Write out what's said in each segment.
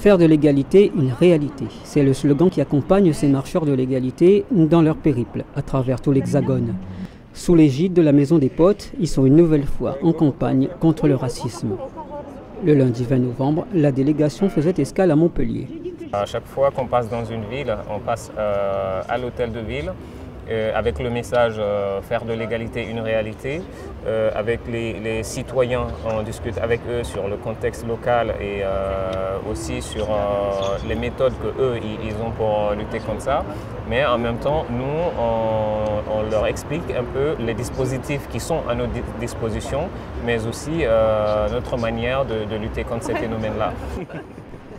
Faire de l'égalité une réalité, c'est le slogan qui accompagne ces marcheurs de l'égalité dans leur périple à travers tout l'Hexagone. Sous l'égide de la Maison des Potes, ils sont une nouvelle fois en campagne contre le racisme. Le lundi 20 novembre, la délégation faisait escale à Montpellier. À chaque fois qu'on passe dans une ville, on passe à l'hôtel de ville avec le message faire de l'égalité une réalité. Avec les citoyens, on discute avec eux sur le contexte local et aussi sur les méthodes qu'eux ils ont pour lutter contre ça. Mais en même temps, nous, on leur explique un peu les dispositifs qui sont à notre disposition, mais aussi notre manière de lutter contre ces phénomènes-là.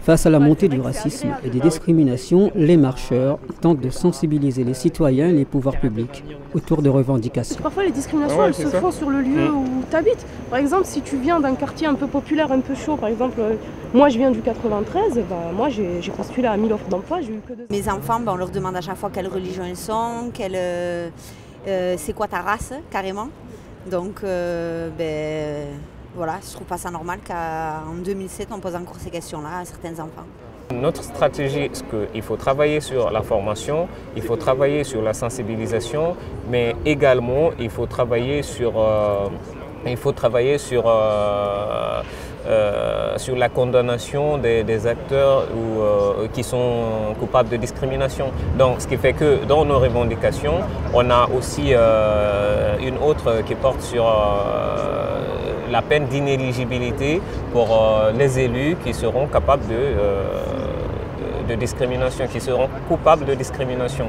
Face à la montée du racisme et des discriminations, les marcheurs tentent de sensibiliser les citoyens et les pouvoirs publics autour de revendications. Parfois les discriminations elles se font sur le lieu où tu habites. Par exemple, si tu viens d'un quartier un peu populaire, un peu chaud, par exemple, moi je viens du 93, moi j'ai postulé à 1000 offres d'emploi, j'ai eu que 2. Mes enfants, on leur demande à chaque fois quelle religion ils sont, c'est quoi ta race carrément. Donc voilà, je ne trouve pas ça normal qu'en 2007, on pose encore ces questions-là à certains enfants. Notre stratégie, c'est qu'il faut travailler sur la formation, il faut travailler sur la sensibilisation, mais également il faut travailler sur la condamnation des acteurs qui sont coupables de discrimination. Donc, ce qui fait que dans nos revendications, on a aussi une autre qui porte sur la peine d'inéligibilité pour les élus qui seront capables de discrimination, qui seront coupables de discrimination.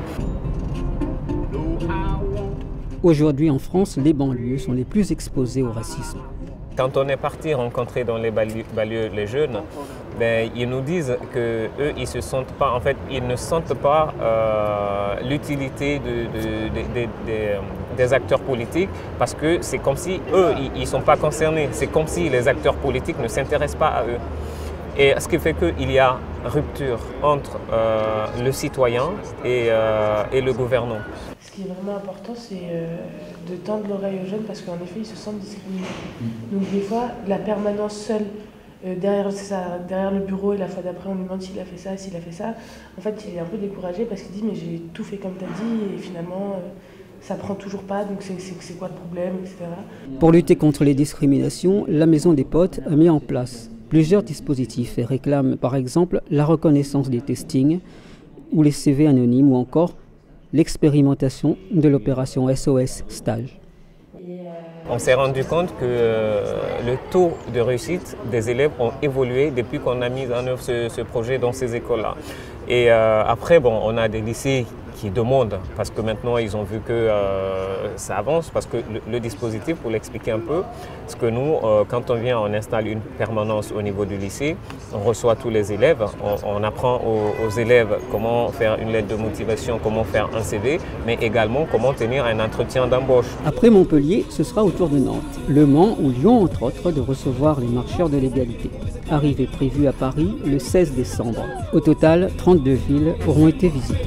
Aujourd'hui en France, les banlieues sont les plus exposées au racisme. Quand on est parti rencontrer dans les banlieues les jeunes, ils nous disent qu'eux, ils ne sentent pas l'utilité des acteurs politiques parce que c'est comme si eux, ils ne sont pas concernés. C'est comme si les acteurs politiques ne s'intéressent pas à eux. Et ce qui fait qu'il y a rupture entre le citoyen et le gouvernant. Ce qui est vraiment important, c'est de tendre l'oreille aux jeunes parce qu'en effet, ils se sentent discriminés. Donc des fois, la permanence seule derrière le bureau et la fois d'après, on lui demande s'il a fait ça, s'il a fait ça. En fait, il est un peu découragé parce qu'il dit « mais j'ai tout fait comme tu as dit et finalement, ça prend toujours pas, donc c'est quoi le problème, etc. » Pour lutter contre les discriminations, la Maison des Potes a mis en place plusieurs dispositifs et réclame par exemple la reconnaissance des testings ou les CV anonymes ou encore l'expérimentation de l'opération SOS Stage. On s'est rendu compte que le taux de réussite des élèves ont évolué depuis qu'on a mis en œuvre ce projet dans ces écoles-là. Et après, on a des lycées qui demandent, parce que maintenant ils ont vu que ça avance, parce que le dispositif, pour l'expliquer un peu, c'est que nous, quand on vient, on installe une permanence au niveau du lycée, on reçoit tous les élèves, on apprend aux élèves comment faire une lettre de motivation, comment faire un CV, mais également comment tenir un entretien d'embauche. Après Montpellier, ce sera au tour de Nantes, Le Mans ou Lyon, entre autres, de recevoir les marcheurs de l'égalité. Arrivée prévue à Paris le 16 décembre. Au total, 32 villes auront été visitées.